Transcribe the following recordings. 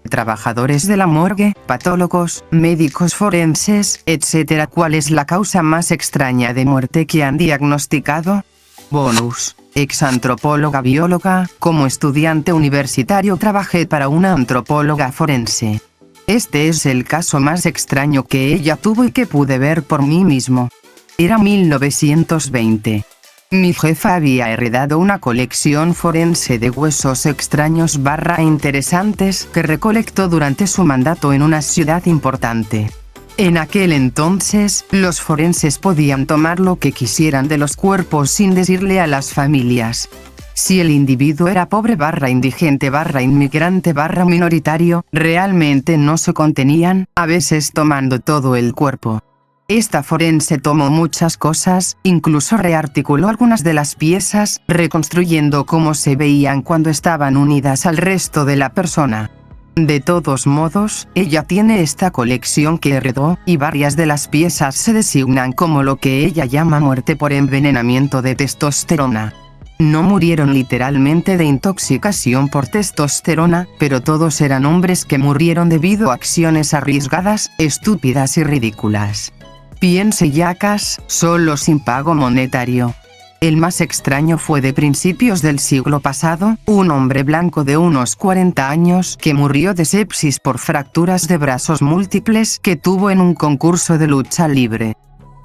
trabajadores de la morgue, patólogos, médicos forenses, etc. ¿Cuál es la causa más extraña de muerte que han diagnosticado? Bonus. Exantropóloga bióloga, como estudiante universitario trabajé para una antropóloga forense. Este es el caso más extraño que ella tuvo y que pude ver por mí mismo. Era 1920. Mi jefa había heredado una colección forense de huesos extraños / interesantes que recolectó durante su mandato en una ciudad importante. En aquel entonces, los forenses podían tomar lo que quisieran de los cuerpos sin decirle a las familias. Si el individuo era pobre / indigente / inmigrante / minoritario, realmente no se contenían, a veces tomando todo el cuerpo. Esta forense tomó muchas cosas, incluso rearticuló algunas de las piezas, reconstruyendo cómo se veían cuando estaban unidas al resto de la persona. De todos modos, ella tiene esta colección que heredó, y varias de las piezas se designan como lo que ella llama muerte por envenenamiento de testosterona. No murieron literalmente de intoxicación por testosterona, pero todos eran hombres que murieron debido a acciones arriesgadas, estúpidas y ridículas. Piense yacas, solo sin pago monetario. El más extraño fue de principios del siglo pasado, un hombre blanco de unos 40 años que murió de sepsis por fracturas de brazos múltiples que tuvo en un concurso de lucha libre.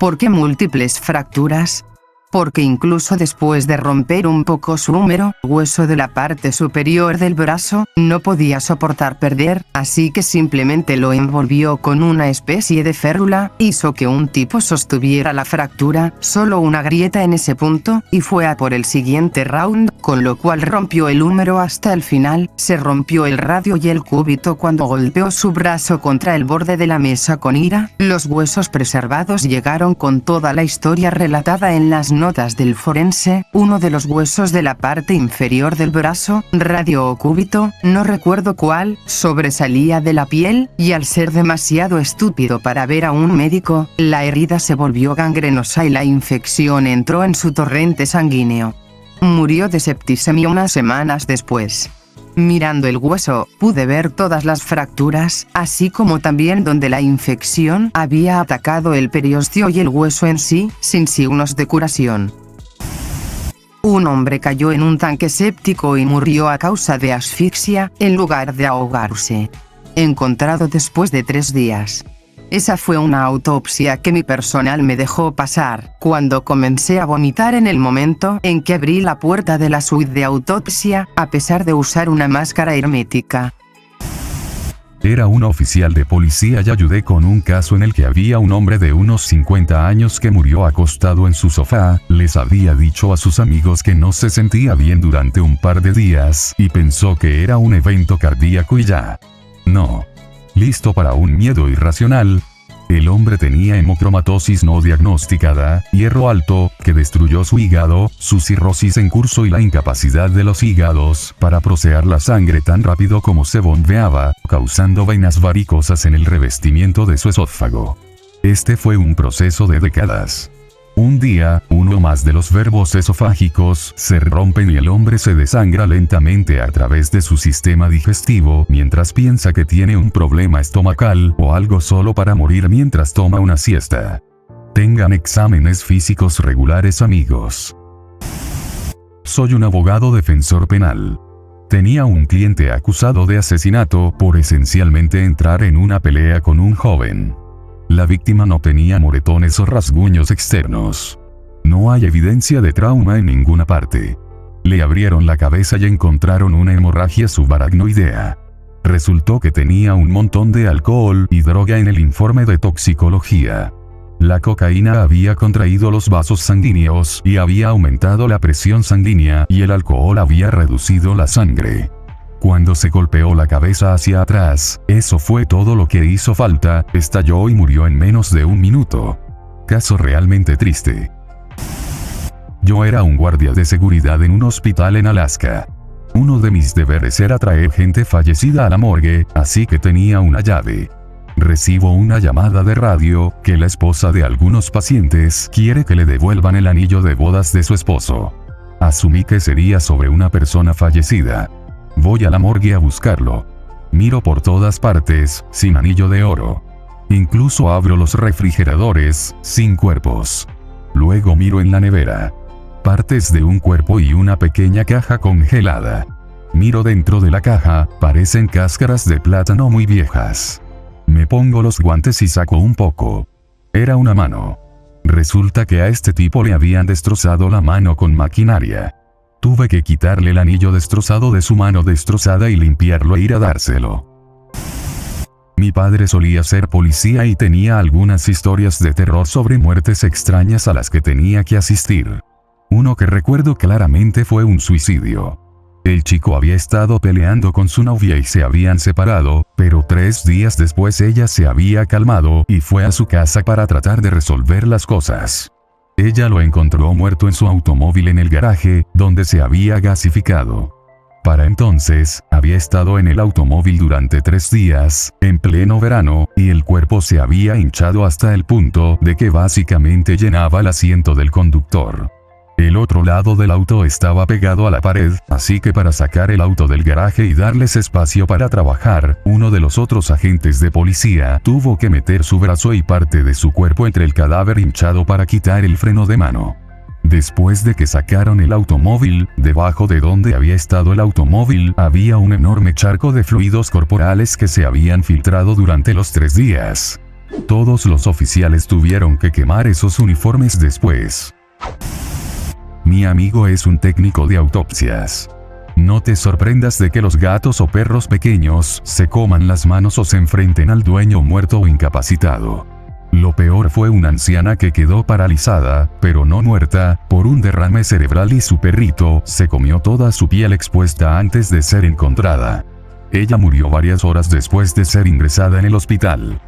¿Por qué múltiples fracturas? Porque incluso después de romper un poco su húmero, hueso de la parte superior del brazo, no podía soportar perder, así que simplemente lo envolvió con una especie de férula, hizo que un tipo sostuviera la fractura, solo una grieta en ese punto, y fue a por el siguiente round, con lo cual rompió el húmero hasta el final, se rompió el radio y el cúbito cuando golpeó su brazo contra el borde de la mesa con ira. Los huesos preservados llegaron con toda la historia relatada en las notas del forense. Uno de los huesos de la parte inferior del brazo, radio o cúbito, no recuerdo cuál, sobresalía de la piel, y al ser demasiado estúpido para ver a un médico, la herida se volvió gangrenosa y la infección entró en su torrente sanguíneo. Murió de septicemia unas semanas después. Mirando el hueso, pude ver todas las fracturas, así como también donde la infección había atacado el periósteo y el hueso en sí, sin signos de curación. Un hombre cayó en un tanque séptico y murió a causa de asfixia, en lugar de ahogarse. Encontrado después de 3 días. Esa fue una autopsia que mi personal me dejó pasar, cuando comencé a vomitar en el momento en que abrí la puerta de la suite de autopsia, a pesar de usar una máscara hermética. Era un oficial de policía y ayudé con un caso en el que había un hombre de unos 50 años que murió acostado en su sofá. Les había dicho a sus amigos que no se sentía bien durante un par de días, y pensó que era un evento cardíaco y ya. No. Listo para un miedo irracional. El hombre tenía hemocromatosis no diagnosticada, hierro alto, que destruyó su hígado, su cirrosis en curso y la incapacidad de los hígados para procesar la sangre tan rápido como se bombeaba, causando venas varicosas en el revestimiento de su esófago. Este fue un proceso de décadas. Un día, uno más de los verbos esofágicos se rompen y el hombre se desangra lentamente a través de su sistema digestivo mientras piensa que tiene un problema estomacal o algo solo para morir mientras toma una siesta. Tengan exámenes físicos regulares, amigos. Soy un abogado defensor penal. Tenía un cliente acusado de asesinato por esencialmente entrar en una pelea con un joven. La víctima no tenía moretones o rasguños externos. No hay evidencia de trauma en ninguna parte. Le abrieron la cabeza y encontraron una hemorragia subaracnoidea. Resultó que tenía un montón de alcohol y droga en el informe de toxicología. La cocaína había contraído los vasos sanguíneos y había aumentado la presión sanguínea, y el alcohol había reducido la sangre. Cuando se golpeó la cabeza hacia atrás, eso fue todo lo que hizo falta, estalló y murió en menos de 1 minuto. Caso realmente triste. Yo era un guardia de seguridad en un hospital en Alaska. Uno de mis deberes era traer gente fallecida a la morgue, así que tenía una llave. Recibo una llamada de radio, que la esposa de algunos pacientes quiere que le devuelvan el anillo de bodas de su esposo. Asumí que sería sobre una persona fallecida. Voy a la morgue a buscarlo. Miro por todas partes, sin anillo de oro. Incluso abro los refrigeradores, sin cuerpos. Luego miro en la nevera. Partes de un cuerpo y una pequeña caja congelada. Miro dentro de la caja, parecen cáscaras de plátano muy viejas. Me pongo los guantes y saco un poco. Era una mano. Resulta que a este tipo le habían destrozado la mano con maquinaria. Tuve que quitarle el anillo destrozado de su mano destrozada y limpiarlo e ir a dárselo. Mi padre solía ser policía y tenía algunas historias de terror sobre muertes extrañas a las que tenía que asistir. Uno que recuerdo claramente fue un suicidio. El chico había estado peleando con su novia y se habían separado, pero 3 días después ella se había calmado y fue a su casa para tratar de resolver las cosas. Ella lo encontró muerto en su automóvil en el garaje, donde se había gasificado. Para entonces, había estado en el automóvil durante 3 días, en pleno verano, y el cuerpo se había hinchado hasta el punto de que básicamente llenaba el asiento del conductor. El otro lado del auto estaba pegado a la pared, así que para sacar el auto del garaje y darles espacio para trabajar, uno de los otros agentes de policía tuvo que meter su brazo y parte de su cuerpo entre el cadáver hinchado para quitar el freno de mano. Después de que sacaron el automóvil, debajo de donde había estado el automóvil había un enorme charco de fluidos corporales que se habían filtrado durante los 3 días. Todos los oficiales tuvieron que quemar esos uniformes después. Mi amigo es un técnico de autopsias. No te sorprendas de que los gatos o perros pequeños se coman las manos o se enfrenten al dueño muerto o incapacitado. Lo peor fue una anciana que quedó paralizada, pero no muerta, por un derrame cerebral y su perrito se comió toda su piel expuesta antes de ser encontrada. Ella murió varias horas después de ser ingresada en el hospital.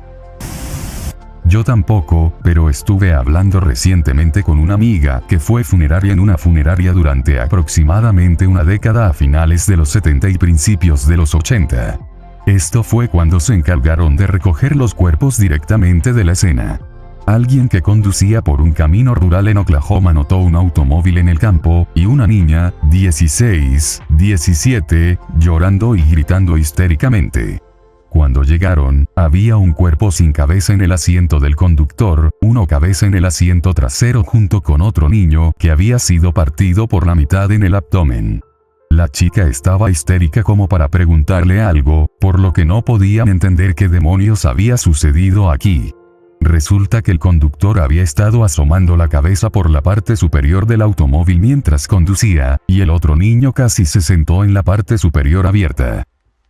Yo tampoco, pero estuve hablando recientemente con una amiga que fue funeraria en una funeraria durante aproximadamente una década a finales de los 70 y principios de los 80. Esto fue cuando se encargaron de recoger los cuerpos directamente de la escena. Alguien que conducía por un camino rural en Oklahoma notó un automóvil en el campo, y una niña, 16, 17, llorando y gritando histéricamente. Cuando llegaron, había un cuerpo sin cabeza en el asiento del conductor, una cabeza en el asiento trasero junto con otro niño que había sido partido por la mitad en el abdomen. La chica estaba histérica como para preguntarle algo, por lo que no podían entender qué demonios había sucedido aquí. Resulta que el conductor había estado asomando la cabeza por la parte superior del automóvil mientras conducía, y el otro niño casi se sentó en la parte superior abierta.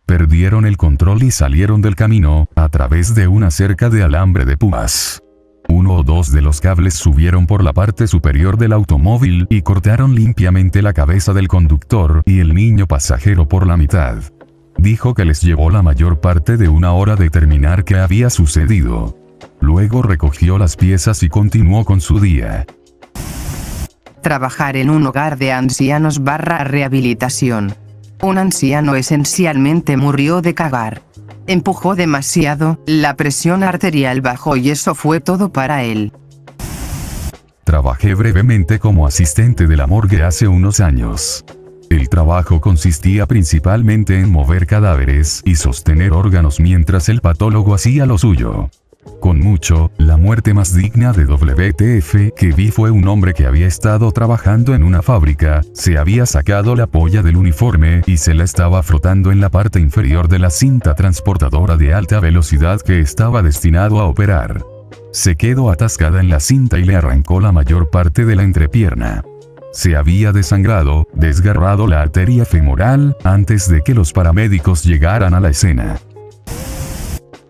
Perdieron el control y salieron del camino, a través de una cerca de alambre de púas. 1 o 2 de los cables subieron por la parte superior del automóvil y cortaron limpiamente la cabeza del conductor y el niño pasajero por la mitad. Dijo que les llevó la mayor parte de 1 hora determinar qué había sucedido. Luego recogió las piezas y continuó con su día. Trabajar en un hogar de ancianos / rehabilitación. Un anciano esencialmente murió de cagar. Empujó demasiado, la presión arterial bajó y eso fue todo para él. Trabajé brevemente como asistente de la morgue hace unos años. El trabajo consistía principalmente en mover cadáveres y sostener órganos mientras el patólogo hacía lo suyo. Con mucho, la muerte más digna de WTF que vi fue un hombre que había estado trabajando en una fábrica, se había sacado la polla del uniforme y se la estaba frotando en la parte inferior de la cinta transportadora de alta velocidad que estaba destinado a operar. Se quedó atascada en la cinta y le arrancó la mayor parte de la entrepierna. Se había desangrado, desgarrado la arteria femoral, antes de que los paramédicos llegaran a la escena.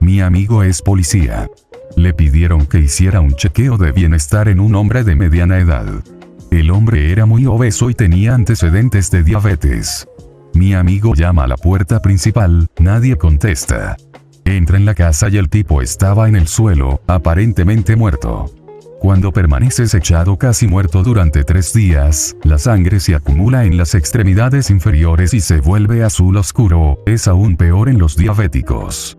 Mi amigo es policía. Le pidieron que hiciera un chequeo de bienestar en un hombre de mediana edad. El hombre era muy obeso y tenía antecedentes de diabetes. Mi amigo llama a la puerta principal, nadie contesta. Entra en la casa y el tipo estaba en el suelo, aparentemente muerto. Cuando permaneces echado casi muerto durante 3 días, la sangre se acumula en las extremidades inferiores y se vuelve azul oscuro, es aún peor en los diabéticos.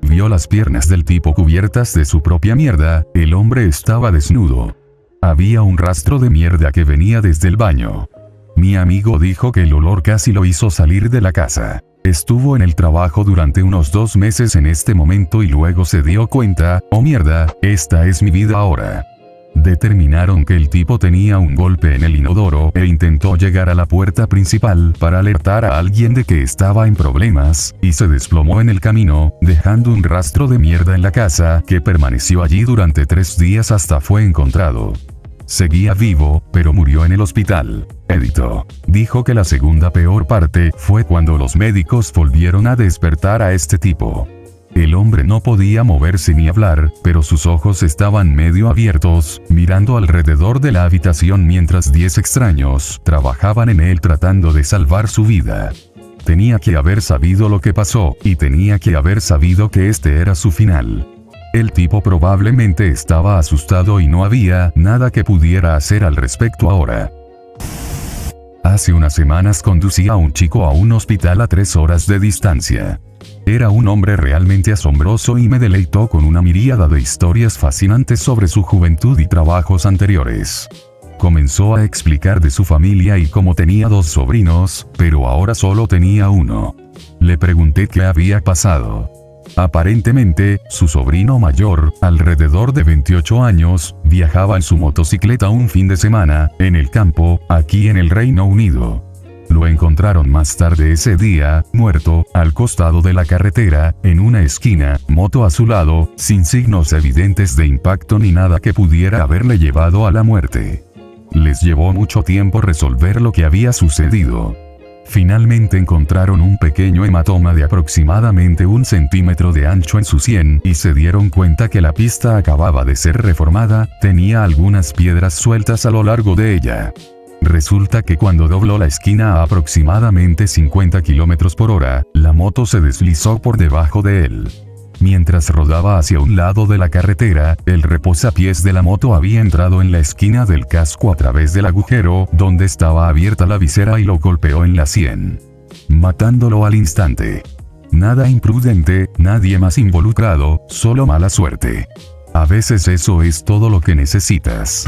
Vio las piernas del tipo cubiertas de su propia mierda, el hombre estaba desnudo. Había un rastro de mierda que venía desde el baño. Mi amigo dijo que el olor casi lo hizo salir de la casa. Estuvo en el trabajo durante unos 2 meses en este momento y luego se dio cuenta, oh mierda, esta es mi vida ahora. Determinaron que el tipo tenía un golpe en el inodoro e intentó llegar a la puerta principal para alertar a alguien de que estaba en problemas, y se desplomó en el camino, dejando un rastro de mierda en la casa que permaneció allí durante 3 días hasta fue encontrado. Seguía vivo, pero murió en el hospital. Editó. Dijo que la segunda peor parte fue cuando los médicos volvieron a despertar a este tipo. El hombre no podía moverse ni hablar, pero sus ojos estaban medio abiertos, mirando alrededor de la habitación mientras 10 extraños trabajaban en él tratando de salvar su vida. Tenía que haber sabido lo que pasó, y tenía que haber sabido que este era su final. El tipo probablemente estaba asustado y no había nada que pudiera hacer al respecto ahora. Hace unas semanas conducía a un chico a un hospital a 3 horas de distancia. Era un hombre realmente asombroso y me deleitó con una miríada de historias fascinantes sobre su juventud y trabajos anteriores. Comenzó a explicar de su familia y cómo tenía 2 sobrinos, pero ahora solo tenía uno. Le pregunté qué había pasado. Aparentemente, su sobrino mayor, alrededor de 28 años, viajaba en su motocicleta un fin de semana, en el campo, aquí en el Reino Unido. Lo encontraron más tarde ese día, muerto, al costado de la carretera, en una esquina, moto a su lado, sin signos evidentes de impacto ni nada que pudiera haberle llevado a la muerte. Les llevó mucho tiempo resolver lo que había sucedido. Finalmente encontraron un pequeño hematoma de aproximadamente 1 centímetro de ancho en su sien y se dieron cuenta que la pista acababa de ser reformada, tenía algunas piedras sueltas a lo largo de ella. Resulta que cuando dobló la esquina a aproximadamente 50 km por hora, la moto se deslizó por debajo de él. Mientras rodaba hacia un lado de la carretera, el reposapiés de la moto había entrado en la esquina del casco a través del agujero donde estaba abierta la visera y lo golpeó en la sien, matándolo al instante. Nada imprudente, nadie más involucrado, solo mala suerte. A veces eso es todo lo que necesitas.